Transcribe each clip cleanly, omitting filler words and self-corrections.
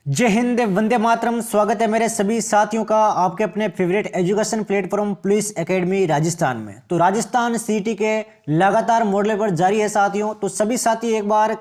जय हिंद, वंदे मातरम। स्वागत है मेरे सभी साथियों का आपके अपने favourite education platform police academy Rajasthan में। तो राजस्थान सीईटी के लगातार मॉडल पर जारी है साथियों। तो सभी साथी एक बार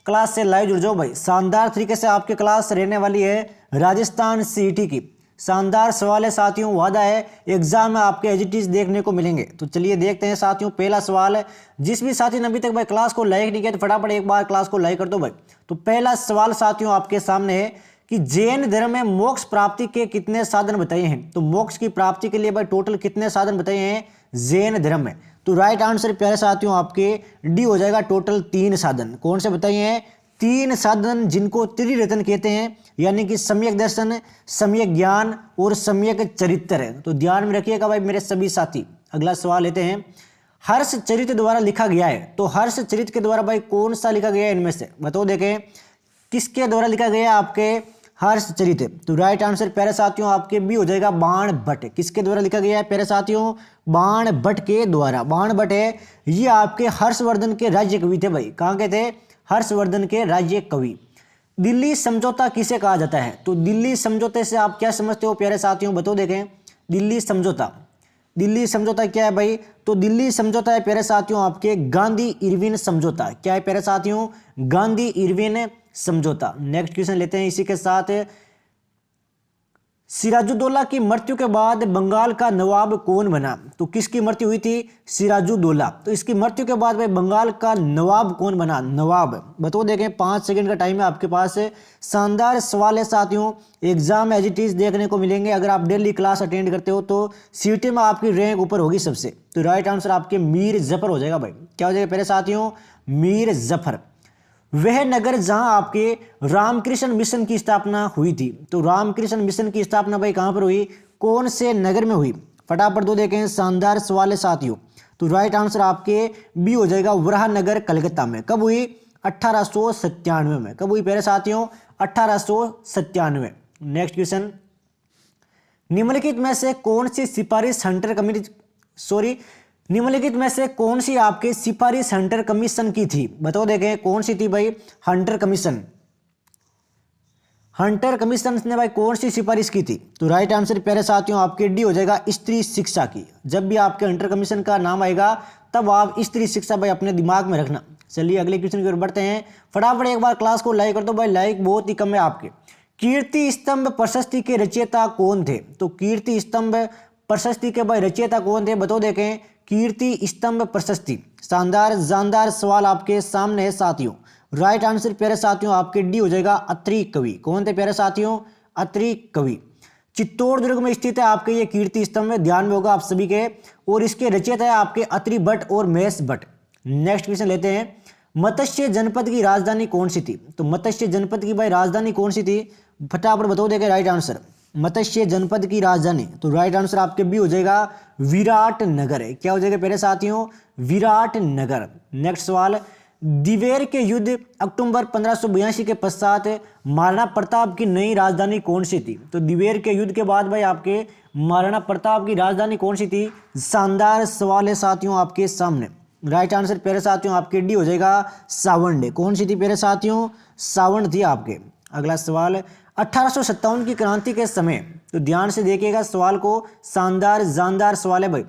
क्लास से लाइव जुड़ जाओ भाई। शानदार तरीके से आपकी क्लास रहने वाली है राजस्थान सीईटी की। शानदार सवाल है साथियों, वादा है एग्जाम में आपके एजिटीज देखने को मिलेंगे। तो चलिए देखते हैं साथियों। पहला सवाल है, जिस भी साथी ने अभी तक भाई क्लास को लाइक नहीं किया तो फटाफट एक बार क्लास को लाइक कर दो भाई। तो पहला सवाल साथियों आपके सामने है कि जैन धर्म में मोक्ष प्राप्ति के कितने साधन बताए हैं। तो मोक्ष की प्राप्ति के लिए भाई टोटल कितने साधन बताए हैं जैन धर्म में। तो राइट आंसर प्यारे साथियों आपके डी हो जाएगा। टोटल 3 साधन कौन से बताए हैं? 3 साधन जिनको त्रिरत्न कहते हैं, यानी कि सम्यक दर्शन, सम्यक ज्ञान और सम्यक चरित्र है। तो ध्यान में रखिएगा भाई मेरे सभी साथी। अगला सवाल लेते हैं, हर्ष चरित्र द्वारा लिखा गया है। तो हर्ष चरित्र के द्वारा भाई कौन सा लिखा गया है इनमें से? बताओ देखें किसके द्वारा लिखा गया है आपके हर्ष चरित्र। तो राइट आंसर प्यारे साथियों आपके बी हो जाएगा, बाण भट्ट। किसके द्वारा लिखा गया है प्यारे साथियों? बाण भट्ट के द्वारा। बाण भट्ट है ये आपके हर्षवर्धन के राज्य कवि थे भाई। कहाँ के थे? हर्षवर्धन के राज्य कवि। दिल्ली समझौता किसे कहा जाता है? तो दिल्ली समझौते से आप क्या समझते हो प्यारे साथियों? बताओ देखें दिल्ली समझौता। दिल्ली समझौता क्या है भाई? तो दिल्ली समझौता है प्यारे साथियों आपके गांधी इरविन समझौता। क्या है प्यारे साथियों? गांधी इरविन समझौता। नेक्स्ट क्वेश्चन लेते हैं इसी के साथ। सिराजुद्दौला की मृत्यु के बाद बंगाल का नवाब कौन बना? तो किसकी मृत्यु हुई थी? सिराजुद्दौला। तो इसकी मृत्यु के बाद भाई बंगाल का नवाब कौन बना? नवाब बताओ देखें। 5 सेकंड का टाइम है आपके पास। शानदार सवाल है साथियों, एग्जाम एज इट इज देखने को मिलेंगे। अगर आप डेली क्लास अटेंड करते हो तो सीटी में आपकी रैंक ऊपर होगी सबसे। तो राइट आंसर आपके मीर जफर हो जाएगा भाई। क्या हो जाएगा पहले साथियों? मीर जफर। वह नगर जहां आपके रामकृष्ण मिशन की स्थापना हुई थी। तो रामकृष्ण मिशन की स्थापना भाई कहां पर हुई? कौन से नगर में हुई? फटाफट दो देखें। शानदार सवाल है साथियों। तो राइट आंसर आपके बी हो जाएगा, वराहनगर कलकत्ता में। कब हुई? 1897 में। कब हुई प्यारे साथियों? 1897। नेक्स्ट क्वेश्चन, निम्नलिखित में से कौन सी सिफारिश हंटर कमेटी निम्नलिखित में से कौन सी आपके सिफारिश हंटर कमीशन की थी? बताओ देखें कौन सी थी भाई? Hunter commission. हंटर कमीशन ने भाई कौन सी सिफारिश की थी? तो राइट आंसर प्यारे साथियों आपके डी हो जाएगा, स्त्री शिक्षा की। जब भी आपके हंटर कमीशन का नाम आएगा तब आप स्त्री शिक्षा भाई अपने दिमाग में रखना। चलिए अगले क्वेश्चन की ओर बढ़ते हैं। फटाफट एक बार क्लास को लाइक कर दो भाई, लाइक बहुत ही कम है आपके। कीर्ति स्तंभ प्रशस्ति के रचयिता कौन थे? तो कीर्ति स्तंभ प्रशस्ति के भाई रचयिता कौन थे? बताओ देखें। कीर्ति स्तंभ प्रशस्ति। शानदार जानदार सवाल आपके सामने है साथियों। राइट आंसर प्यारे साथियों आपके डी हो जाएगा, अत्रि कवि। कौन थे प्यारे साथियों? अत्रि कवि। चित्तौड़ दुर्ग में स्थित है आपके ये कीर्ति स्तंभ, ध्यान में होगा आप सभी के। और इसके रचयिता है आपके अत्रि भट्ट और महेश भट्ट। नेक्स्ट क्वेश्चन लेते हैं, मत्स्य जनपद की राजधानी कौन सी थी? तो मत्स्य जनपद की भाई राजधानी कौन सी थी? फटाफट बताओ देखे राइट आंसर। मत्स्य जनपद की राजधानी। तो राइट आंसर आपके बी हो जाएगा, विराट नगर है। क्या हो जाएगा पहले साथियों? विराट नगर। नेक्स्ट सवाल, दिवेर के युद्ध अक्टूबर 1582 के पश्चात महाराणा प्रताप की नई राजधानी कौन सी थी? तो दिवेर के युद्ध के बाद भाई आपके महाराणा प्रताप की राजधानी कौन सी थी? शानदार सवाल है साथियों आपके सामने। राइट आंसर प्यारे साथियों आपके डी हो जाएगा, सावंड। कौन सी थी प्यारे साथियों? सावंड थी आपके। अगला सवाल, 1857 की क्रांति के समय, तो ध्यान से देखिएगा सवाल को, शानदार जानदार सवाल है भाई,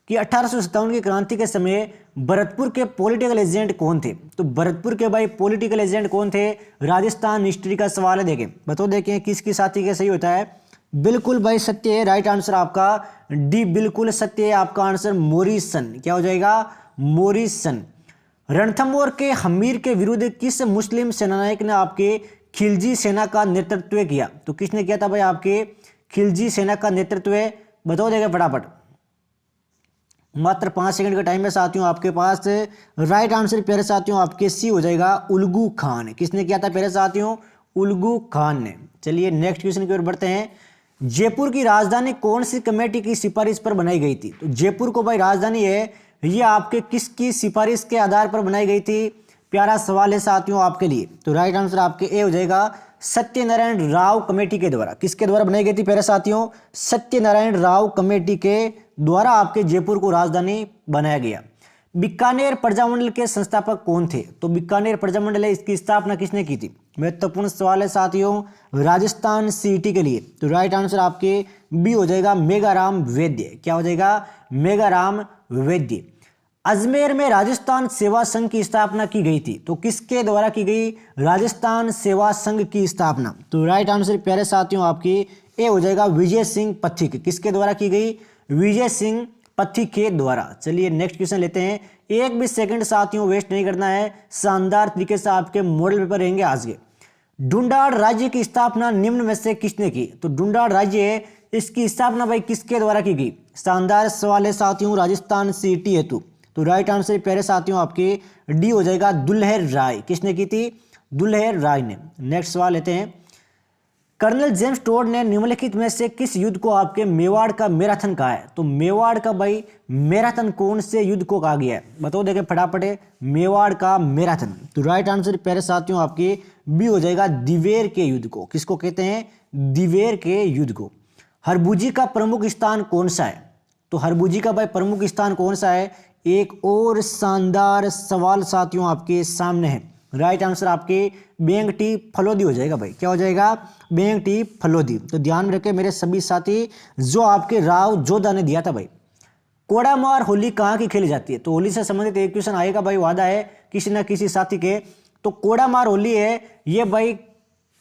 कि 1857 की क्रांति के समय भरतपुर के पॉलिटिकल एजेंट कौन थे? तो भरतपुर के भाई पॉलिटिकल एजेंट कौन थे? राजस्थान हिस्ट्री का सवाल है, देखें बताओ देखें किसकी साथी के सही होता है? बिल्कुल भाई सत्य है। राइट आंसर आपका डी बिल्कुल सत्य है। आपका आंसर मोरिसन। क्या हो जाएगा? मोरिसन। रणथंभौर के हमीर के विरुद्ध किस मुस्लिम सेनानायक ने आपके खिलजी सेना का नेतृत्व किया? तो किसने किया था भाई आपके खिलजी सेना का नेतृत्व? बताओ देगा फटाफट। मात्र 5 सेकंड का टाइम है साथियों आपके पास। राइट आंसर प्यारे साथियों आपके सी हो जाएगा, उल्गू खान। किसने किया था प्यारे साथियों? उल्गू खान ने। चलिए नेक्स्ट क्वेश्चन की ओर बढ़ते हैं। जयपुर की राजधानी कौन सी कमेटी की सिफारिश पर बनाई गई थी? तो जयपुर को भाई राजधानी है, ये आपके किसकी सिफारिश के आधार पर बनाई गई थी? प्यारा सवाल है साथियों आपके लिए। तो राइट आंसर आपके ए हो जाएगा, सत्यनारायण राव कमेटी के द्वारा। किसके द्वारा बनाई गई थी प्यारे साथियों? सत्यनारायण राव कमेटी के द्वारा आपके जयपुर को राजधानी बनाया गया। बीकानेर प्रजामंडल के संस्थापक कौन थे? तो बीकानेर प्रजामंडल है, इसकी स्थापना किसने की थी? महत्वपूर्ण सवाल है साथियों राजस्थान सीईटी के लिए। तो राइट आंसर आपके बी हो जाएगा मेघाराम वैद्य। क्या हो जाएगा? मेघाराम वैद्य। अजमेर में राजस्थान सेवा संघ की स्थापना की गई थी, तो किसके द्वारा की गई? राजस्थान सेवा संघ की स्थापना। तो राइट आंसर प्यारे साथियों आपकी ए हो जाएगा विजय सिंह पथिक। किसके द्वारा की गई? विजय सिंह पथिक के द्वारा। चलिए नेक्स्ट क्वेश्चन लेते हैं। एक भी सेकंड साथियों वेस्ट नहीं करना है, शानदार तरीके से आपके मॉडल पेपर रहेंगे आज के। ढूंढाड़ राज्य की स्थापना निम्न में से किसने की? तो ढूंढाड़ राज्य है, इसकी स्थापना भाई किसके द्वारा की गई? शानदार सवाल है साथियों राजस्थान सीईटी हेतु। तो राइट आंसर प्यारे साथियों आपके डी हो जाएगा दुल्हेर राय। किसने की थी? दुल्हेर राय ने। नेक्स्ट सवाल लेते हैं। कर्नल जेम्स टोड ने निम्नलिखित में से किस युद्ध को आपके मेवाड़ का मैराथन कहा है? तो मेवाड़ का भाई मैराथन कौन से युद्ध को कहा गया है? बताओ देखें फटाफट। मेवाड़ का मैराथन। तो राइट आंसर प्यारे साथियों आपके बी हो जाएगा दिवेर के युद्ध को। किसको कहते हैं? दिवेर के युद्ध को। हरबुजी का प्रमुख स्थान कौन सा है? तो हरबुजी का भाई प्रमुख स्थान कौन सा है? एक और शानदार सवाल साथियों आपके सामने है। राइट आंसर आपके बेंगटी फलोदी हो जाएगा भाई। क्या हो जाएगा? बेंगटी फलोदी। तो ध्यान में रखें मेरे सभी साथी, जो आपके राव जोधा ने दिया था भाई। कोड़ामार होली कहाँ की खेली जाती है? तो होली से संबंधित एक क्वेश्चन आएगा भाई, वादा है किसी ना किसी साथी के। तो कोड़ामार होली है ये भाई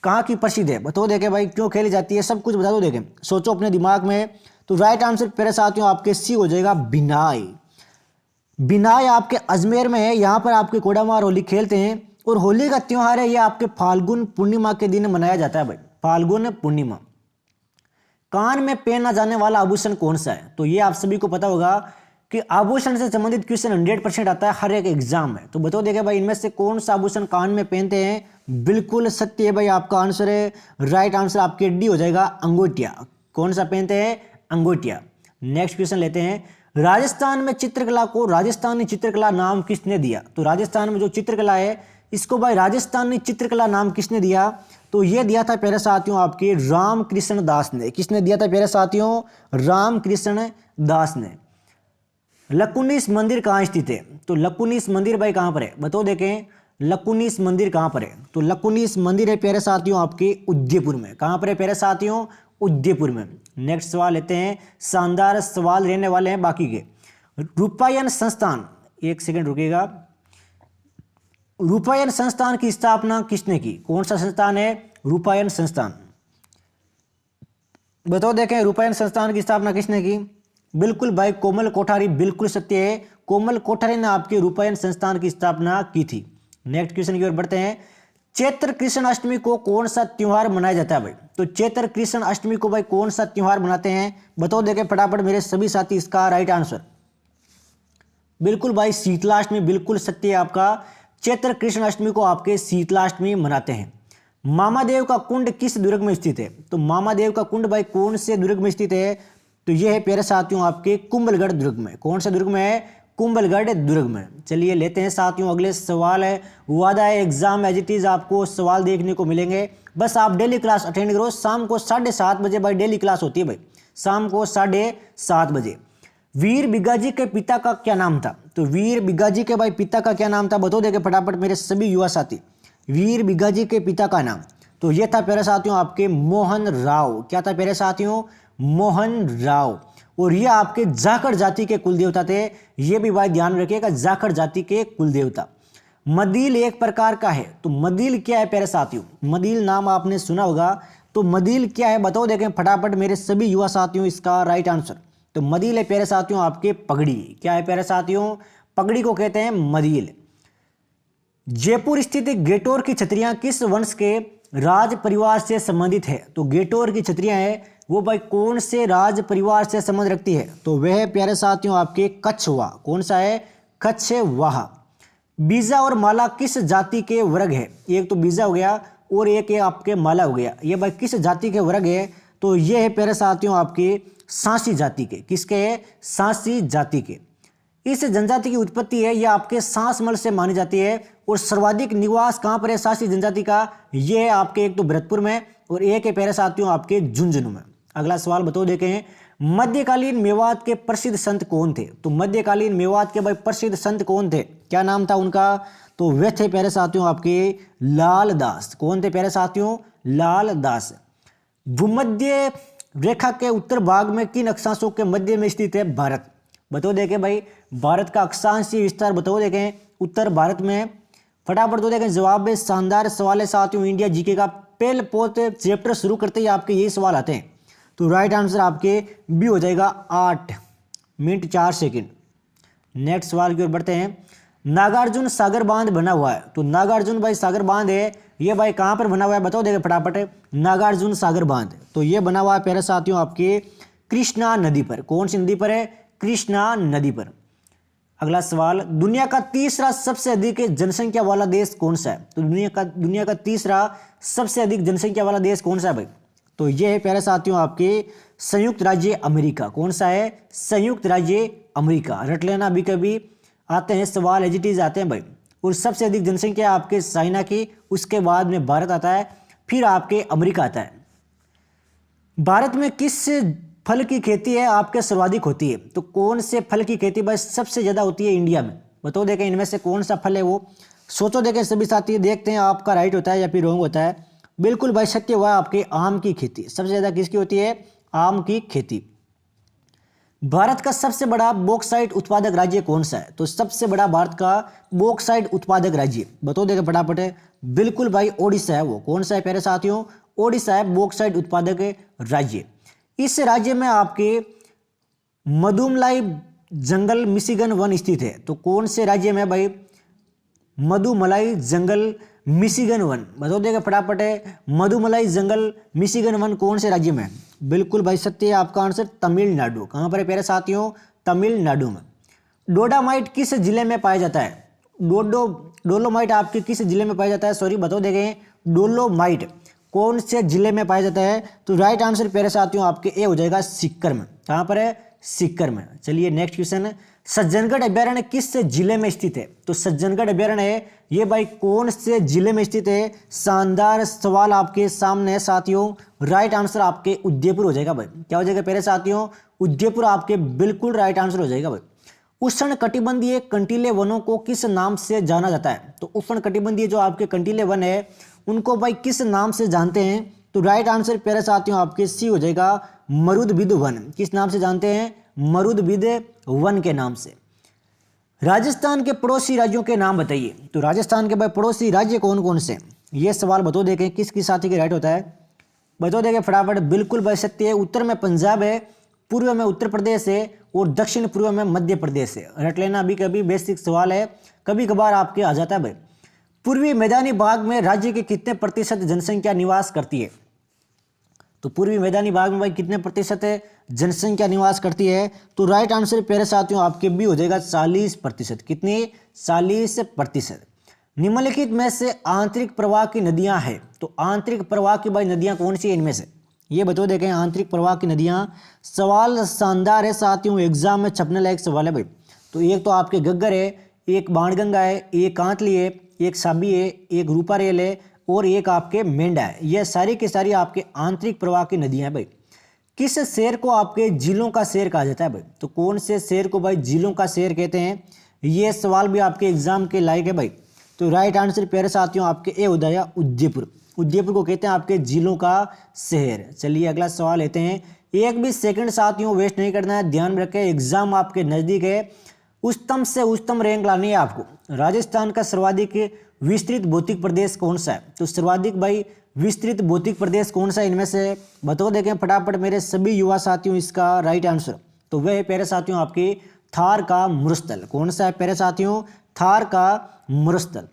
कहाँ की प्रसिद्ध है? बताओ देखे भाई, क्यों खेली जाती है, सब कुछ बता दो देखें, सोचो अपने दिमाग में। तो राइट आंसर मेरे साथियों आपके सी हो जाएगा बिनाई। बिनाई आपके अजमेर में है, यहाँ पर आपके कोड़ामार होली खेलते हैं। और होली का त्योहार है ये आपके फाल्गुन पूर्णिमा के दिन मनाया जाता है भाई। फाल्गुन पूर्णिमा। कान में पहना जाने वाला आभूषण कौन सा है? तो ये आप सभी को पता होगा कि आभूषण से संबंधित क्वेश्चन 100% आता है हर एक एग्जाम में। तो बताओ देखे भाई इनमें से कौन सा आभूषण कान में पहनते हैं? बिल्कुल सत्य है भाई, आपका आंसर है। राइट आंसर आपके डी हो जाएगा अंगूठिया। कौन सा पहनते हैं? अंगूठिया। नेक्स्ट क्वेश्चन लेते हैं। राजस्थान में चित्रकला को राजस्थानी चित्रकला नाम किसने दिया? तो राजस्थान में जो चित्रकला है इसको भाई राजस्थानी चित्रकला नाम किसने दिया? तो ये दिया था प्यारे साथियों आपके रामकृष्ण दास ने। किसने दिया था प्यारे साथियों? रामकृष्ण दास ने। लकुनीस मंदिर कहाँ स्थित है? तो लकुनीस मंदिर भाई कहाँ पर है? बताओ देखें लकुनीस मंदिर कहाँ पर है? तो लकुनीस मंदिर है प्यारे साथियों आपके उदयपुर में। कहाँ पर है प्यारे साथियों? उदयपुर में। नेक्स्ट सवाल लेते हैं। शानदार सवाल रहने वाले हैं बाकी के। रूपायन संस्थान, एक सेकंड रुकिएगा। रूपायन संस्थान की स्थापना किसने की? कौन सा संस्थान है? रूपायन संस्थान। बताओ देखें रूपायन संस्थान की स्थापना किसने की? बिल्कुल भाई कोमल कोठारी, बिल्कुल सत्य है। कोमल कोठारी ने आपके रूपायन संस्थान की स्थापना की थी। नेक्स्ट क्वेश्चन की ओर बढ़ते हैं। चैत्र कृष्ण अष्टमी को कौन सा त्योहार मनाया जाता है भाई? तो चैत्र कृष्ण अष्टमी को भाई कौन सा त्योहार मनाते हैं? बताओ देखें फटाफट मेरे सभी साथी इसका राइट आंसर। बिल्कुल भाई शीतलाष्टमी, बिल्कुल सत्य है आपका। चैत्र कृष्ण अष्टमी को आपके शीतलाष्टमी मनाते हैं। मामादेव का कुंड किस दुर्ग में स्थित है? तो मामादेव का कुंड भाई कौन से दुर्ग में स्थित है? तो यह है प्यारे साथियों आपके कुंभलगढ़ दुर्ग में। कौन सा दुर्ग में है? कुंभलगढ़ दुर्ग में। चलिए लेते हैं साथियों अगले सवाल है। वादा है एग्जाम एज इट इज आपको सवाल देखने को मिलेंगे, बस आप डेली क्लास अटेंड करो। शाम को 7:30 बजे भाई डेली क्लास होती है भाई, शाम को 7:30 बजे। वीर बिगाजी के पिता का क्या नाम था? तो वीर बिगाजी के भाई पिता का क्या नाम था? बताओ देखे फटाफट मेरे सभी युवा साथी। वीर बिगाजी के पिता का नाम, तो ये था प्यारे साथियों आपके मोहन राव। क्या था प्यारे साथियों? मोहन राव। और ये आपके जाखड़ जाति के कुल देवता थे। ये भी भाई ध्यान रखिएगा, जाखड़ जाति के कुल देवता। मदील एक प्रकार का है, तो मदील क्या है प्यारे साथियों? मदील नाम आपने सुना होगा, तो मदील क्या है? बताओ देखें फटाफट मेरे सभी युवा साथियों इसका राइट आंसर। तो मदील है प्यारे साथियों आपके पगड़ी। क्या है प्यारे साथियों? पगड़ी को कहते हैं मदील। जयपुर स्थित गेटोर की छतरियां किस वंश के राज परिवार से संबंधित है? तो गेटोर की छतरियां है वो भाई कौन से राज परिवार से संबंध रखती है? तो वह प्यारे साथियों आपके कछवा। कौन सा है? कछवाहा। बीजा और माला किस जाति के वर्ग है? एक तो बीजा हो गया और एक है आपके माला हो गया। ये भाई किस जाति के वर्ग है? तो ये है प्यारे साथियों आपके सांसी जाति के। किसके है? सांसी जाति के। इस जनजाति की उत्पत्ति है यह आपके सांसमल से मानी जाती है। और सर्वाधिक निवास कहां पर है सांसी जनजाति का? यह है आपके एक तो भरतपुर में और एक है प्यारे साथियों आपके झुंझुनू में। अगला सवाल बताओ देखें, मध्यकालीन मेवात के प्रसिद्ध संत कौन थे? तो मध्यकालीन मेवात के भाई प्रसिद्ध संत कौन थे, क्या नाम था उनका? तो वे थे प्यारे साथियों आपके लाल दास। कौन थे प्यारे साथियों? लाल दास। भूमध्य रेखा के उत्तर भाग में किन अक्षांशों के मध्य में स्थित है भारत? बताओ देखें भाई, भारत का अक्षांशीय विस्तार बताओ देखें उत्तर भारत में। फटाफट तो देखें जवाब है। शानदार सवाल है साथियों, इंडिया जीके का पहले पोत चैप्टर शुरू करते ही आपके यही सवाल आते हैं। तो राइट आंसर आपके बी हो जाएगा 8 मिनट 4 सेकंड। नेक्स्ट सवाल की ओर बढ़ते हैं। नागार्जुन सागर बांध बना हुआ है, तो नागार्जुन भाई सागर बांध है, ये भाई कहाँ पर बना हुआ है बताओ देखें फटाफट। नागार्जुन सागर बांध तो ये बना हुआ है प्यारे साथियों आपके कृष्णा नदी पर। कौन सी नदी पर है? कृष्णा नदी पर। अगला सवाल, दुनिया का तीसरा सबसे अधिक जनसंख्या वाला देश कौन सा है? तो दुनिया का तीसरा सबसे अधिक जनसंख्या वाला देश कौन सा है भाई? तो ये है प्यारे साथियों आपके संयुक्त राज्य अमेरिका। कौन सा है? संयुक्त राज्य अमेरिका। रट लेना, अभी कभी आते हैं सवाल एज इट इज आते हैं भाई। और सबसे अधिक जनसंख्या आपके चाइना की, उसके बाद में भारत आता है, फिर आपके अमेरिका आता है। भारत में किस फल की खेती है आपके सर्वाधिक होती है? तो कौन से फल की खेती भाई सबसे ज्यादा होती है इंडिया में? बताओ देखें इनमें से कौन सा फल है वो। सोचो देखें सभी साथी, देखते हैं आपका राइट होता है या फिर रॉन्ग होता है। बिल्कुल भाई सत्य हुआ आपके आम की खेती। सबसे ज्यादा किसकी होती है? आम की खेती। भारत का सबसे बड़ा बॉक्साइट उत्पादक राज्य कौन सा है? तो सबसे बड़ा भारत का बॉक्साइट उत्पादक राज्य बताओ देखें फटाफट है। बिल्कुल भाई ओडिशा है वो। कौन सा है प्यारे साथियों? ओडिशा है बॉक्साइट उत्पादक राज्य। इस राज्य में आपके मधुमलाई जंगल मिशिगन वन स्थित है। तो कौन से राज्य में भाई मधुमलाई जंगल मिशिगन वन? बताओ देगा फटाफट है। मधुमलाई जंगल मिशिगन वन कौन से राज्य में है? बिल्कुल भाई सत्य है आपका आंसर तमिलनाडु। कहां पर है प्यारे साथियों? तमिलनाडु में। डोडामाइट किस जिले में पाया जाता है? डोलोमाइट आपके किस जिले में पाया जाता है? सॉरी बताओ देखें, डोलोमाइट कौन से जिले में पाया जाता है? तो राइट आंसर प्यारे साथियों आपके ए हो जाएगा सीकर में। कहां पर है? सीकर में। चलिए नेक्स्ट क्वेश्चन है, सज्जनगढ़ अभ्यारण्य किस जिले में स्थित है? तो सज्जनगढ़ अभ्यारण्य है ये भाई कौन से जिले में स्थित है? शानदार सवाल आपके सामने है साथियों। राइट आंसर आपके उदयपुर हो जाएगा भाई। क्या हो जाएगा प्यारे साथियों? उदयपुर आपके बिल्कुल राइट आंसर हो जाएगा भाई। उष्ण कटिबंधीय कंटीले वनों को किस नाम से जाना जाता है? तो उष्ण कटिबंधीय जो आपके कंटीले वन है उनको भाई किस नाम से जानते हैं? तो राइट आंसर प्यारे साथियों आपके सी हो जाएगा मरुदबिद वन। किस नाम से जानते हैं? मरुदबिद वन के नाम से। राजस्थान के पड़ोसी राज्यों के नाम बताइए। तो राजस्थान के भाई पड़ोसी राज्य कौन कौन से? ये सवाल बताओ देखें किसकी साथी के राइट होता है? बताओ देखें फटाफट। बिल्कुल भाई सत्य है। उत्तर में पंजाब है, पूर्व में उत्तर प्रदेश है और दक्षिण पूर्व में मध्य प्रदेश है। रट लेना, अभी कभी बेसिक सवाल है, कभी कभार आपके आ जाता है भाई। पूर्वी मैदानी भाग में राज्य के कितने प्रतिशत जनसंख्या निवास करती है? तो पूर्वी मैदानी भाग में भाई कितने प्रतिशत है जनसंख्या निवास करती है? तो राइट आंसर प्यारे साथियों आपके भी हो जाएगा 40%। कितनी? 40%। निम्नलिखित में से आंतरिक प्रवाह की नदियां हैं। तो आंतरिक प्रवाह की भाई नदियां कौन सी है इनमें से? ये बताओ देखें आंतरिक प्रवाह की नदियां। सवाल शानदार है साथियों, एग्जाम में छपने लायक सवाल है भाई। तो एक तो आपके घग्गर है, एक बाणगंगा है, एक कांतली है, एक साबी है, एक रूपा रेल है और एक आपके मेंढा है। यह सारी की सारी आपके आंतरिक प्रवाह की नदियां हैं भाई। किस शहर को आपके झीलों का शहर कहा जाता है भाई? तो कौन से शहर को भाई झीलों का शहर कहते हैं? ये सवाल भी आपके एग्जाम के लायक है भाई। तो राइट आंसर प्यारे साथियों आपके ए उदया उदयपुर। उदयपुर को कहते हैं आपके झीलों का शहर। चलिए अगला सवाल लेते हैं। एक भी सेकंड साथियों वेस्ट नहीं करना है, ध्यान रखें एग्जाम आपके नजदीक है। उच्चतम से उच्चतम रैंक लानी है आपको। राजस्थान का सर्वाधिक विस्तृत भौतिक प्रदेश कौन सा है? तो सर्वाधिक भाई विस्तृत भौतिक प्रदेश कौन सा है इनमें से? बताओ देखें फटाफट मेरे सभी युवा साथियों इसका राइट आंसर। तो वह है प्यारे साथियों आपके थार का मरुस्थल। कौन सा है प्यारे साथियों? थार का मरुस्थल।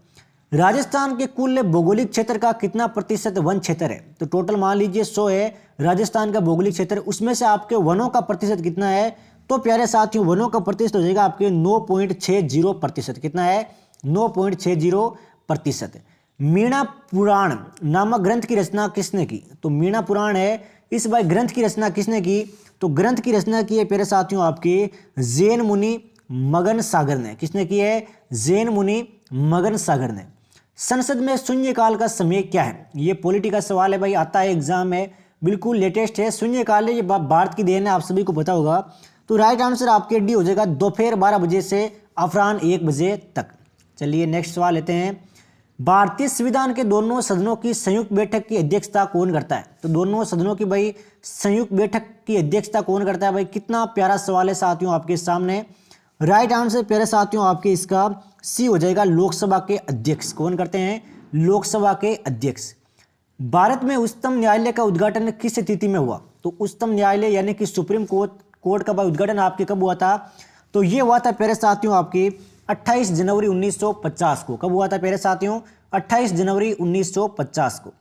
राजस्थान के कुल भौगोलिक क्षेत्र का कितना प्रतिशत वन क्षेत्र है? तो टोटल मान लीजिए 100 है राजस्थान का भौगोलिक क्षेत्र, उसमें से आपके वनों का प्रतिशत कितना है? तो प्यारे साथियों वनों का प्रतिशत हो जाएगा आपके 9.60%। कितना है? 9.60%। मीणा पुराण नामक ग्रंथ की रचना किसने की? तो मीणा पुराण है इस भाई ग्रंथ की रचना किसने की? तो ग्रंथ की रचना की है प्यारे साथियों आपके जैन मुनि मगन सागर ने। किसने की है? जैन मुनि मगन सागर ने। संसद में शून्यकाल का समय क्या है? ये पॉलिटी का सवाल है भाई, आता है एग्जाम में। बिल्कुल लेटेस्ट है, शून्यकाल है, ये भारत की देन है, आप सभी को पता होगा। तो राइट आंसर आपके डी हो जाएगा दोपहर 12 बजे से अपराह्न 1 बजे तक। चलिए नेक्स्ट सवाल लेते हैं। भारतीय संविधान के दोनों सदनों की संयुक्त बैठक की अध्यक्षता कौन करता है? तो दोनों सदनों की भाई संयुक्त बैठक की अध्यक्षता कौन करता है? भाई कितना प्यारा सवाल है साथियों आपके सामने। राइट आंसर प्यारे साथियों आपके इसका सी हो जाएगा, लोकसभा के अध्यक्ष। कौन करते हैं? लोकसभा के अध्यक्ष। भारत में उच्चतम न्यायालय का उद्घाटन किस तिथि में हुआ? तो उच्चतम न्यायालय यानी कि सुप्रीम कोर्ट का उद्घाटन आपके कब हुआ था? तो ये हुआ था प्यारे साथियों आपकी 28 जनवरी 1950 को। कब हुआ था प्यारे साथियों? 28 जनवरी 1950 को।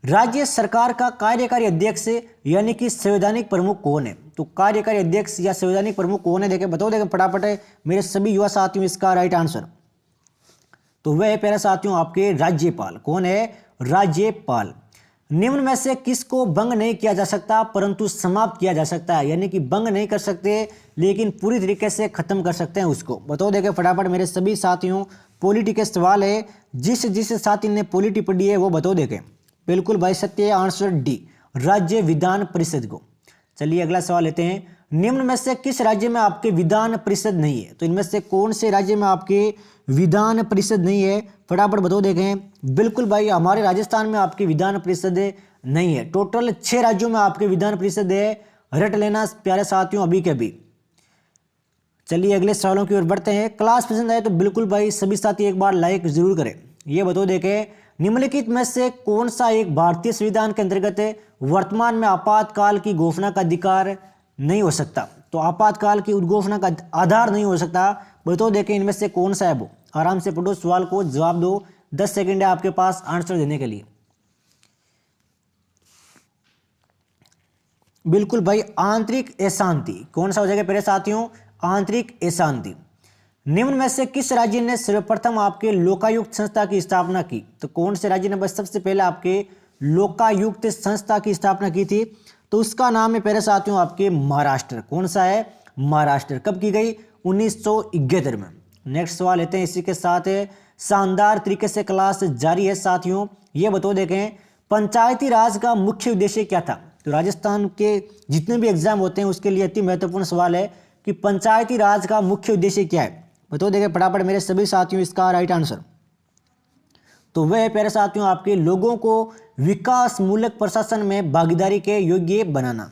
राज्य सरकार का कार्यकारी अध्यक्ष यानी कि संवैधानिक प्रमुख कौन है? तो कार्यकारी अध्यक्ष या संवैधानिक प्रमुख कौन है? देखे बताओ, देखे फटाफट है मेरे सभी युवा साथियों इसका राइट आंसर। तो वह है प्यारे साथियों आपके राज्यपाल। कौन है? राज्यपाल। निम्न में से किसको भंग नहीं किया जा सकता परंतु समाप्त किया जा सकता है? यानी कि भंग नहीं कर सकते लेकिन पूरी तरीके से खत्म कर सकते हैं उसको। बताओ देखे फटाफट मेरे सभी साथियों, पॉलिटी के सवाल है, जिस साथी ने पॉलिटी पढ़ी है वो बताओ देखे। बिल्कुल भाई सत्य है, आंसर डी, राज्य विधान परिषद को। चलिए अगला सवाल लेते हैं। निम्न में से किस राज्य में आपके विधान परिषद नहीं है? तो इनमें से कौन से राज्य में आपके विधान परिषद नहीं है? फटाफट बताओ देखें। बिल्कुल भाई हमारे राजस्थान में आपकी विधान परिषद नहीं है। टोटल 6 राज्यों में आपके विधान परिषद है, रट लेना प्यारे साथियों अभी के अभी। चलिए अगले सवालों की ओर बढ़ते हैं। क्लास पसंद आए तो बिल्कुल भाई सभी साथी एक बार लाइक जरूर करें। ये बताओ देखें, निम्नलिखित में से कौन सा एक भारतीय संविधान के अंतर्गत वर्तमान में आपातकाल की घोषणा का अधिकार नहीं हो सकता? तो आपातकाल की उद्घोषणा का आधार नहीं हो सकता, बताओ देखें इनमें से कौन सा है वो। आराम से पढ़ो सवाल को, जवाब दो, 10 सेकंड है आपके पास आंसर देने के लिए। बिल्कुल भाई आंतरिक अशांति। कौन सा हो जाएगा मेरे साथियों? आंतरिक अशांति। निम्न में से किस राज्य ने सर्वप्रथम आपके लोकायुक्त संस्था की स्थापना की? तो कौन से राज्य ने बस सबसे पहले आपके लोकायुक्त संस्था की स्थापना की थी? तो उसका नाम है प्यारे साथियों आपके महाराष्ट्र। कौन सा है? महाराष्ट्र। कब की गई? 1971 में। नेक्स्ट सवाल लेते हैं, इसी के साथ शानदार तरीके से क्लास जारी है साथियों। ये बताओ देखें, पंचायती राज का मुख्य उद्देश्य क्या था? तो राजस्थान के जितने भी एग्जाम होते हैं उसके लिए अति महत्वपूर्ण सवाल है कि पंचायती राज का मुख्य उद्देश्य क्या है? बताओ देखें फटाफट मेरे सभी साथियों इसका राइट आंसर। तो वह है प्यारे साथियों आपके लोगों को विकास मूलक प्रशासन में भागीदारी के योग्य बनाना।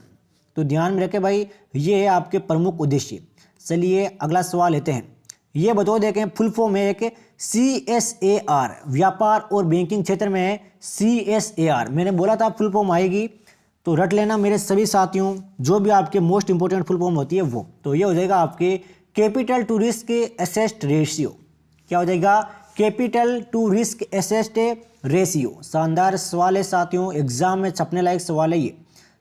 तो ध्यान में रखें भाई, ये है आपके प्रमुख उद्देश्य। चलिए अगला सवाल लेते हैं। ये बताओ देखें, फुल फॉर्म है एक CSAR, व्यापार और बैंकिंग क्षेत्र में है CSAR। मैंने बोला था फुल फॉर्म आएगी, तो रट लेना मेरे सभी साथियों, जो भी आपके मोस्ट इंपोर्टेंट फुल फॉर्म होती है वो। तो ये हो जाएगा आपके capital to risk asset ratio. क्या हो जाएगा? Capital to risk asset ratio. शानदार सवाल है साथियों, एग्जाम में छपने लायक सवाल है ये।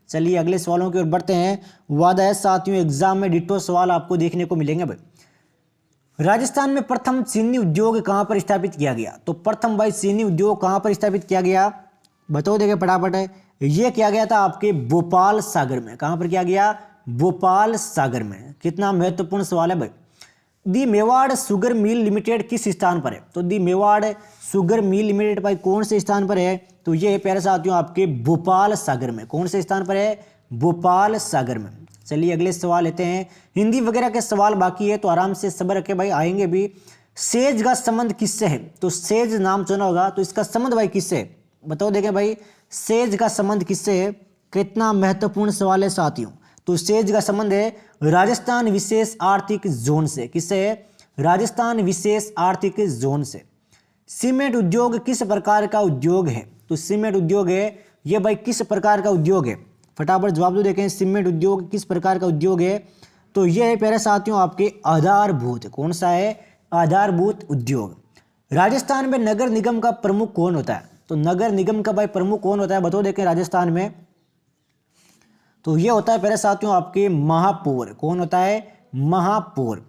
चलिए अगले सवालों की ओर बढ़ते हैं। वादा है साथियों एग्जाम में डिटो सवाल आपको देखने को मिलेंगे भाई। राजस्थान में प्रथम चीनी उद्योग कहां पर स्थापित किया गया? तो प्रथम भाई चीनी उद्योग कहां पर स्थापित किया गया? बताओ देखे फटाफट है। ये किया गया था आपके भोपाल सागर में। कहां पर किया गया? भोपाल सागर में। कितना महत्वपूर्ण सवाल है भाई। दी मेवाड़ शुगर मिल लिमिटेड किस स्थान पर है? तो दी मेवाड़ शुगर मिल लिमिटेड भाई कौन से स्थान पर है? तो ये है प्यारे साथियों आपके भोपाल सागर में। कौन से स्थान पर है? भोपाल सागर में। चलिए अगले सवाल लेते हैं। हिंदी वगैरह के सवाल बाकी है तो आराम से सब्र रखे भाई, आएंगे भी। सेज का संबंध किससे है? तो सेज नाम सुना होगा, तो इसका संबंध भाई किससे है? बताओ देखें भाई, सेज का संबंध किससे है? कितना महत्वपूर्ण सवाल है साथियों। तो सेज का संबंध है राजस्थान विशेष आर्थिक जोन से। किससे है? राजस्थान विशेष आर्थिक जोन से। सीमेंट उद्योग किस प्रकार का उद्योग है? तो सीमेंट उद्योग है ये भाई किस प्रकार का उद्योग है? फटाफट जवाब दो देखें, सीमेंट उद्योग किस प्रकार का उद्योग है? तो यह है प्यारे साथियों आपके आधारभूत। कौन सा है? आधारभूत उद्योग। राजस्थान में नगर निगम का प्रमुख कौन होता है? तो नगर निगम का भाई प्रमुख कौन होता है? बताओ देखें राजस्थान में। तो ये होता है प्यारे साथियों आपके महापौर। कौन होता है? महापौर।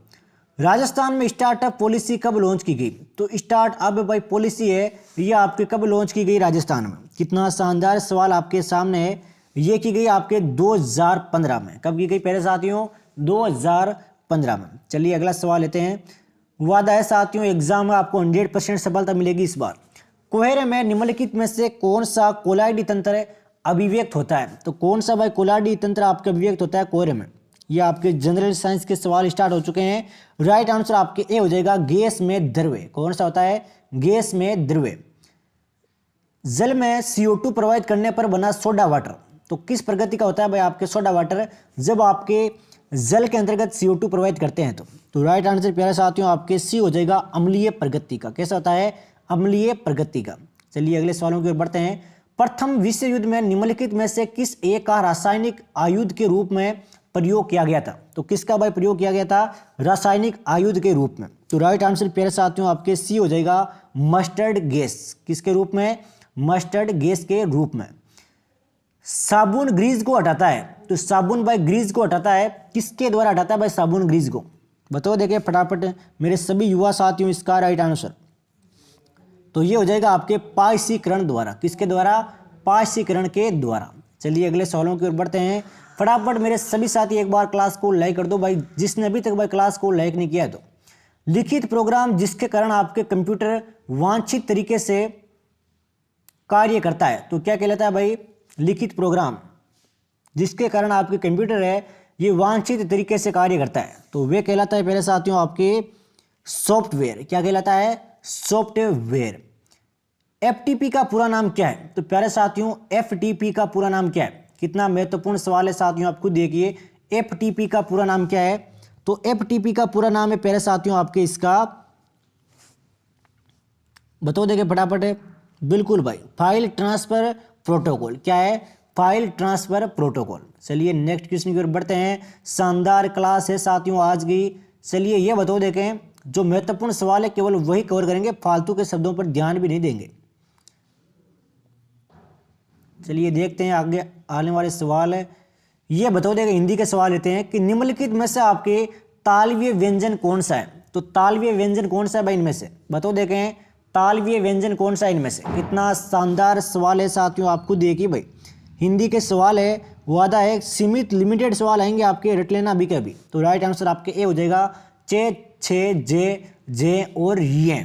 राजस्थान में स्टार्टअप पॉलिसी कब लॉन्च की गई? तो स्टार्टअप भाई पॉलिसी है ये आपके कब लॉन्च की गई राजस्थान में? कितना शानदार सवाल आपके सामने है। ये की गई आपके 2015 में। कब की गई प्यारे साथियों? 2015 में। चलिए अगला सवाल लेते हैं। वादा है साथियों एग्जाम में आपको 100% सफलता मिलेगी इस बार। कोहरे में निम्नलिखित में से कौन सा कोलाइडी तंत्र अभिव्यक्त होता है? तो कौन सा भाई कोलाडी तंत्र आपके अभिव्यक्त होता है कोरे में? ये आपके जनरल साइंस के सवाल स्टार्ट हो चुके हैं। राइट आंसर आपके ए हो जाएगा, गैस में द्रव्य। कौन सा होता है? गैस में द्रव्य। जल में CO2 प्रवाहित करने पर बना सोडा वाटर तो किस प्रगति का होता है भाई आपके सोडा वाटर? जब आपके जल के अंतर्गत CO2 प्रवाहित करते हैं तो राइट आंसर प्यारे साथियों आपके सी हो जाएगा, अम्लीय प्रगति का। कैसा होता है? अम्लीय प्रगति का। चलिए अगले सवालों की ओर बढ़ते हैं। प्रथम विश्व युद्ध में निम्नलिखित में से किस एक का रासायनिक आयुध के रूप में प्रयोग किया गया था? तो किसका भाई प्रयोग किया गया था रासायनिक आयुध के रूप में? तो राइट आंसर प्यारे साथियों आपके सी हो जाएगा, मस्टर्ड गैस। किसके रूप में? मस्टर्ड गैस के रूप में। साबुन ग्रीस को हटाता है तो साबुन भाई ग्रीस को हटाता है, किसके द्वारा हटाता है भाई साबुन ग्रीस को? बताओ देखिए फटाफट मेरे सभी युवा साथियों इसका राइट आंसर। तो ये हो जाएगा आपके पायसीकरण द्वारा। किसके द्वारा? पायसीकरण के द्वारा। चलिए अगले सवालों की ओर बढ़ते हैं। फटाफट मेरे सभी साथी एक बार क्लास को लाइक कर दो भाई, जिसने अभी तक भाई क्लास को लाइक नहीं किया है तो। लिखित प्रोग्राम जिसके कारण आपके कंप्यूटर वांछित तरीके से कार्य करता है तो क्या कहलाता है भाई? लिखित प्रोग्राम जिसके कारण आपके कंप्यूटर है ये वांछित तरीके से कार्य करता है तो वे कहलाता है पहले साथियों आपके सॉफ्टवेयर। क्या कहलाता है? सॉफ्टवेयर। FTP का पूरा नाम क्या है? तो प्यारे साथियों FTP का पूरा नाम क्या है? कितना महत्वपूर्ण सवाल है साथियों, आप खुद देखिए। FTP का पूरा नाम क्या है? तो FTP का पूरा नाम है प्यारे साथियों आपके इसका, बताओ देखिए फटाफट है। बिल्कुल भाई, फाइल ट्रांसफर प्रोटोकॉल। क्या है? File transfer protocol. चलिए नेक्स्ट क्वेश्चन की ओर बढ़ते हैं। शानदार क्लास है साथियों आज की। चलिए ये बताओ देखें, जो महत्वपूर्ण सवाल है केवल वही कवर करेंगे, फालतू के शब्दों पर ध्यान भी नहीं देंगे। चलिए देखते हैं आगे आने वाले सवाल है। ये बताओ देखें, हिंदी के सवाल लेते हैं कि निम्नलिखित में से आपके तालव्य व्यंजन कौन सा है? तो तालव्य व्यंजन कौन सा है भाई इनमें से? बताओ देखें तालव्य व्यंजन कौन सा है इनमें से? कितना शानदार सवाल है साथियों, आपको देखिए भाई हिंदी के सवाल है, वादा है सीमित लिमिटेड सवाल आएंगे आपके, रट लेना अभी के अभी। तो राइट आंसर आपके ए हो जाएगा, चे छे जे जे और ये।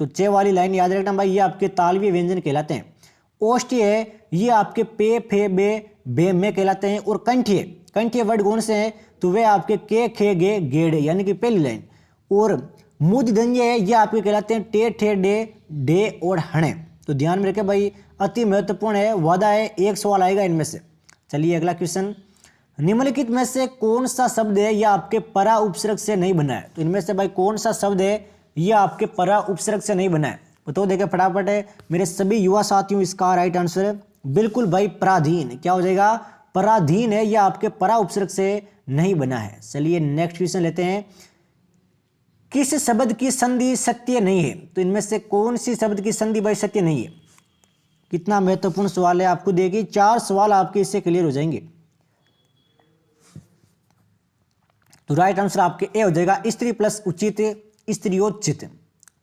तो चे वाली लाइन याद रखना भाई, ये आपके तालव्य व्यंजन कहलाते हैं। ओष्ठ्य है ये आपके पे फे बे में कहलाते हैं। और कंठ्य, कंठ्य वर्ड कौन से हैं? तो वे आपके के खे गे गेड़ यानी कि पहली लाइन। और मूर्धन्य है ये आपके कहलाते हैं टे ठे डे और हणे। तो ध्यान में रखें भाई, अति महत्वपूर्ण है, वादा है एक सवाल आएगा इनमें से। चलिए अगला क्वेश्चन, निम्नलिखित में से कौन सा शब्द है यह आपके परा उपसर्ग से नहीं बना है? तो इनमें से भाई कौन सा शब्द है यह आपके परा उपसर्ग से नहीं बना है? तो देखें फटाफट है मेरे सभी युवा साथियों इसका राइट आंसर है बिल्कुल भाई पराधीन। क्या हो जाएगा? पराधीन है, यह आपके परा उपसर्ग से नहीं बना है। चलिए नेक्स्ट क्वेश्चन लेते हैं। किस शब्द की संधि सत्य नहीं है? तो इनमें से कौन सी शब्द की संधि भाई सत्य नहीं है? कितना महत्वपूर्ण सवाल है, आपको देखिए 4 सवाल आपके इससे क्लियर हो जाएंगे। तो राइट आंसर आपके ए हो जाएगा, स्त्री प्लस उचित स्त्रियोचित।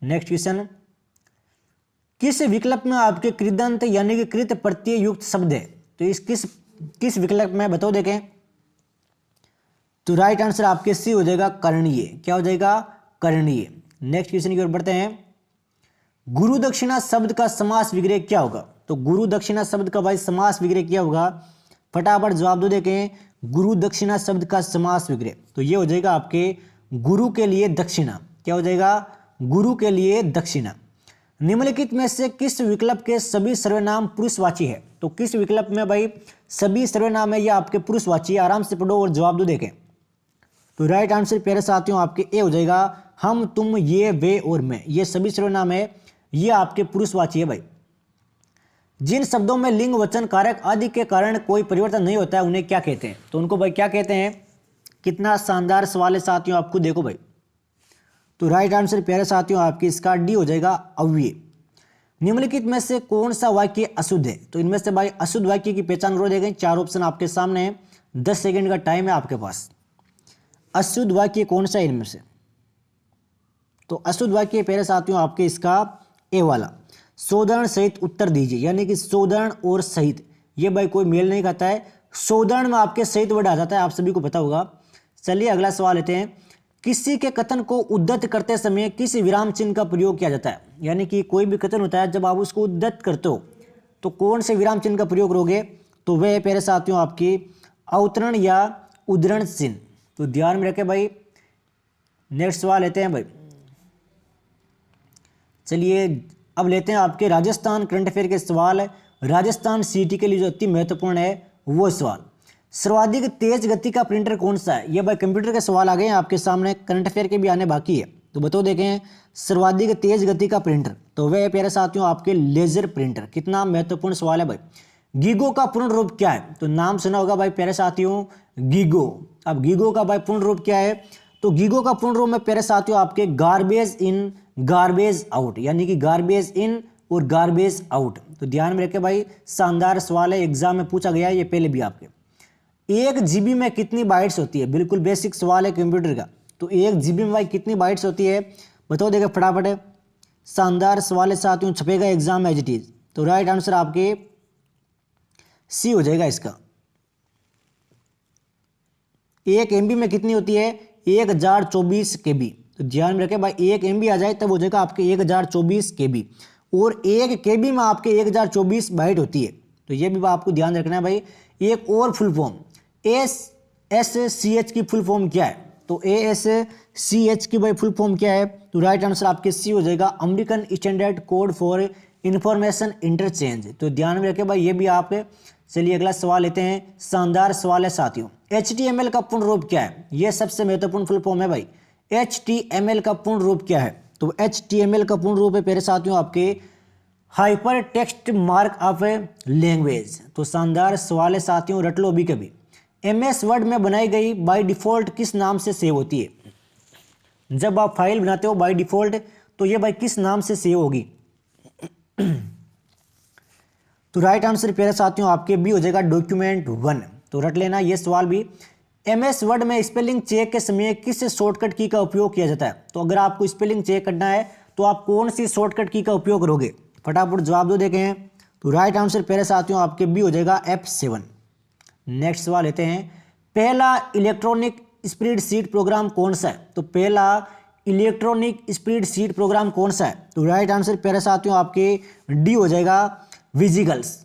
नेक्स्ट क्वेश्चन, किस विकल्प में आपके कृदंत यानी कि कृत प्रत्यय युक्त शब्द है? तो इस किस विकल्प में बताओ देखें। तो राइट आंसर आपके सी हो जाएगा, करणीय। क्या हो जाएगा? करणीय। नेक्स्ट क्वेश्चन की ओर बढ़ते हैं। गुरु दक्षिणा शब्द का समास विग्रह क्या होगा? तो गुरु दक्षिणा शब्द का भाई समास विग्रह क्या होगा? फटाफट जवाब दो देखें। गुरु दक्षिणा शब्द का समास विग्रह तो ये हो जाएगा आपके गुरु के लिए दक्षिणा। क्या हो जाएगा? गुरु के लिए दक्षिणा। निम्नलिखित में से किस विकल्प के सभी सर्वनाम पुरुषवाची है? तो किस विकल्प में भाई सभी सर्वनाम है या आपके पुरुषवाची है? आराम से पढ़ो और जवाब दो देखें। तो राइट आंसर प्यारे साथियों आपके ए हो जाएगा, हम तुम ये वे और मैं, ये सभी सर्वनाम है, ये आपके पुरुषवाची है भाई। जिन शब्दों में लिंग वचन कारक आदि के कारण कोई परिवर्तन नहीं होता है उन्हें क्या कहते हैं? तो उनको भाई क्या कहते हैं? कितना शानदार सवाल है साथियों, आपको देखो भाई। तो राइट आंसर प्यारे साथियों आपकी इसका डी हो जाएगा, अव्यय। निम्नलिखित में से कौन सा वाक्य अशुद्ध है? तो इनमें से भाई अशुद्ध वाक्य की पहचान करो देखें। 4 ऑप्शन आपके सामने है, 10 सेकंड का टाइम है आपके पास। अशुद्ध वाक्य कौन सा है इनमें से? तो अशुद्ध वाक्य प्यारे साथियों आपके इसका ए वाला, शोधन सहित उत्तर दीजिए, यानी कि शोधन और सहित ये भाई कोई मेल नहीं खाता है। शोधन में आपके सहित वर्ड आ जाता है, आप सभी को पता होगा। चलिए अगला सवाल लेते हैं। किसी के कथन को उद्धत करते समय किस विराम चिन्ह का प्रयोग किया जाता है? यानी कि कोई भी कथन होता है, जब आप उसको उद्धत करते हो तो कौन से विराम चिन्ह का प्रयोग करोगे? तो वह है प्यारे साथियों आपकी अवतरण या उद्धरण चिन्ह। तो ध्यान में रखें भाई। नेक्स्ट सवाल लेते हैं भाई। चलिए अब लेते हैं आपके राजस्थान करंट अफेयर के सवाल। राजस्थान सीटी के लिए जो अति महत्वपूर्ण है वो सवाल, सर्वाधिक तेज गति का प्रिंटर कौन सा है? ये भाई कंप्यूटर के सवाल आ गए हैं आपके सामने, करंट अफेयर के भी आने बाकी है। तो बताओ देखें, सर्वाधिक तेज गति का प्रिंटर तो वह है प्यारे साथियों आपके लेजर प्रिंटर। कितना महत्वपूर्ण सवाल है भाई। गीगो का पूर्ण रूप क्या है? तो नाम सुना होगा भाई प्यारे साथियों, गीगो। अब गीगो का भाई पूर्ण रूप क्या है? तो गीगो का पूर्ण रूप में प्यारे साथियों आपके गार्बेज इन गार्बेज आउट, यानी कि गार्बेज इन और गार्बेज आउट। तो ध्यान में रखें भाई, शानदार सवाल है, एग्जाम में पूछा गया है ये पहले भी आपके। 1 GB में कितनी बाइट्स होती है? बिल्कुल बेसिक सवाल है कंप्यूटर का। तो 1 GB में भाई कितनी बाइट्स होती है बताओ देखें फटाफट। शानदार सवाल है साथियों, छपेगा एग्जाम में एज इट इज। तो राइट आंसर आपके सी हो जाएगा इसका। 1 MB में कितनी होती है? 1024 KB। तो ध्यान में रखें भाई, 1 MB आ जाए तब हो जाएगा आपके 1024 KB, और 1 KB में आपके 1024 बाइट होती है। तो ये भी आपको ध्यान रखना है भाई। एक और फुल फॉर्म ASCH की फुल फॉर्म क्या है? तो ASCH की भाई फुल फॉर्म क्या है? तो राइट आंसर आपके सी हो जाएगा, American standard code for information interchange. तो ध्यान में रखें भाई ये भी आप। चलिए अगला सवाल लेते हैं, शानदार सवाल है साथियों। HTML का पूर्ण रूप क्या है? यह सबसे महत्वपूर्ण फुल फॉर्म है भाई। HTML का पूर्ण रूप क्या है? तो HTML का पूर्ण रूप है प्यारे साथियों आपके hyper text mark of language. तो शानदार सवाल है साथियों, रट लो अभी कभी। MS वर्ड में बनाई गई बाय डिफॉल्ट किस नाम से सेव होती है? जब आप फाइल बनाते हो बाय डिफॉल्ट तो ये भाई किस नाम से सेव होगी? तो राइट आंसर प्यारे साथियों आपके बी हो जाएगा, document1। तो रट लेना ये सवाल भी। MS वर्ड में स्पेलिंग चेक के समय किस शॉर्टकट की का उपयोग किया जाता है? तो अगर आपको स्पेलिंग चेक करना है तो आप कौन सी शॉर्टकट की का उपयोग करोगे? फटाफट जवाब दो देखें। तो राइट आंसर प्यारे साथियों आपके बी हो जाएगा, F7। नेक्स्ट सवाल लेते हैं, पहला इलेक्ट्रॉनिक स्प्रेडशीट प्रोग्राम कौन सा है? तो पहला इलेक्ट्रॉनिक स्प्रेडशीट प्रोग्राम कौन सा है? तो राइट आंसर प्यारे साथियों आपके डी हो जाएगा, विजिगल्स।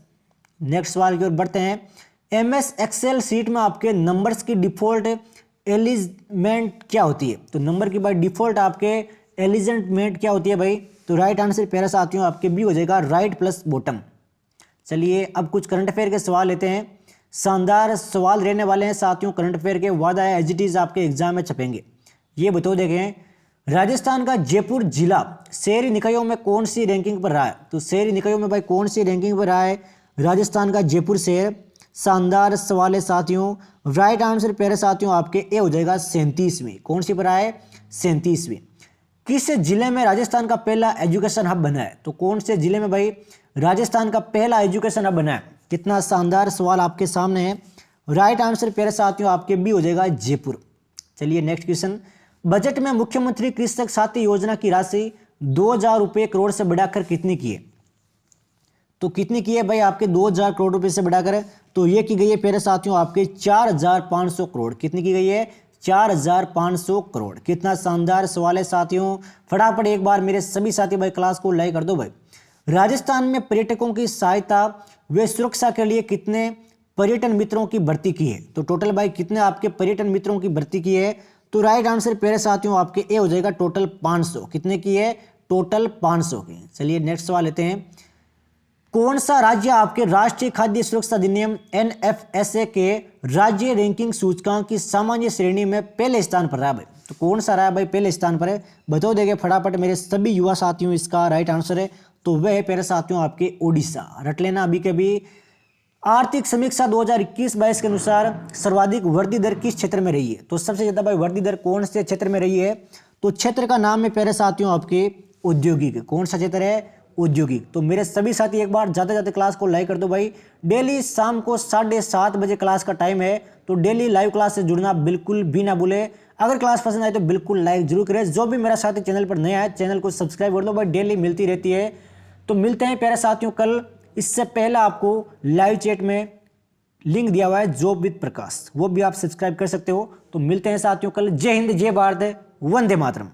नेक्स्ट सवाल की ओर बढ़ते हैं। MS एक्सेल सीट में आपके नंबर्स की डिफॉल्ट एलिमेंट क्या होती है? तो नंबर की भाई डिफॉल्ट आपके एलिमेंट क्या होती है भाई? तो राइट आंसर प्यारे साथियों आपके बी हो जाएगा, राइट प्लस बॉटम। चलिए अब कुछ करंट अफेयर के सवाल लेते हैं। शानदार सवाल रहने वाले हैं साथियों करंट अफेयर के, वादा है एज इट इज आपके एग्जाम में छपेंगे। ये बताओ देखें, राजस्थान का जयपुर जिला शहरी निकायों में कौन सी रैंकिंग पर रहा है? तो शहरी निकायों में भाई कौन सी रैंकिंग पर रहा है राजस्थान का जयपुर शहर? शानदार सवाल है साथियों, राइट आंसर प्यारे साथियों आपके ए हो जाएगा, 37वीं। कौन सी पर आया है? 37वीं। किस जिले में राजस्थान का पहला एजुकेशन हब बना है? तो कौन से जिले में भाई राजस्थान का पहला एजुकेशन हब बना है? कितना शानदार सवाल आपके सामने है। राइट आंसर प्यारे साथियों आपके बी हो जाएगा, जयपुर। चलिए नेक्स्ट क्वेश्चन, बजट में मुख्यमंत्री कृषक साथी योजना की राशि 2000 रुपये करोड़ से बढ़ाकर कितनी की है? तो कितनी की है भाई आपके 2000 करोड़ रुपए से बढ़ाकर? तो ये की गई है प्यारे साथियों आपके 4500 करोड़। कितनी की गई है? 4500 करोड़। कितना शानदार सवाल है साथियों, फटाफट एक बार मेरे सभी साथी भाई क्लास को लाइक कर दो भाई। राजस्थान में पर्यटकों की सहायता व सुरक्षा के लिए कितने पर्यटन मित्रों की भर्ती की है? तो टोटल भाई कितने आपके पर्यटन मित्रों की भर्ती की है? तो राइट आंसर प्यारे साथियों आपके ए हो जाएगा, टोटल 500। कितने की है? टोटल 500 की। चलिए नेक्स्ट सवाल लेते हैं, कौन सा राज्य आपके राष्ट्रीय खाद्य सुरक्षा अधिनियम NFSA के राज्य रैंकिंग सूचकांक की सामान्य श्रेणी में पहले स्थान पर रहा है भाई? तो कौन सा रहा है भाई पहले स्थान पर है? बताओ देंगे फटाफट मेरे सभी युवा साथियों, इसका राइट आंसर है तो वह है प्यारे साथियों आपके ओडिशा। रट लेना अभी के भी। आर्थिक समीक्षा 2021-22 के अनुसार सर्वाधिक वृद्धि दर किस क्षेत्र में रही है? तो सबसे ज्यादा भाई वृद्धि दर कौन से क्षेत्र में रही है? तो क्षेत्र का नाम है प्यारे साथियों आपके औद्योगिक। कौन सा क्षेत्र है? औद्योगिक। तो मेरे सभी साथी एक बार जाते जाते क्लास को लाइक कर दो भाई। डेली शाम को 7:30 बजे क्लास का टाइम है, तो डेली लाइव क्लास से जुड़ना बिल्कुल भी ना भूले। अगर क्लास पसंद आए तो बिल्कुल लाइक जरूर करें। जो भी मेरा साथी चैनल पर नया है चैनल को सब्सक्राइब कर दो भाई, डेली मिलती रहती है। तो मिलते हैं प्यारे साथियों कल। इससे पहले आपको लाइव चैट में लिंक दिया हुआ है जॉब विद प्रकाश, वो भी आप सब्सक्राइब कर सकते हो। तो मिलते हैं साथियों कल। जय हिंद, जय भारत, वंदे मातरम।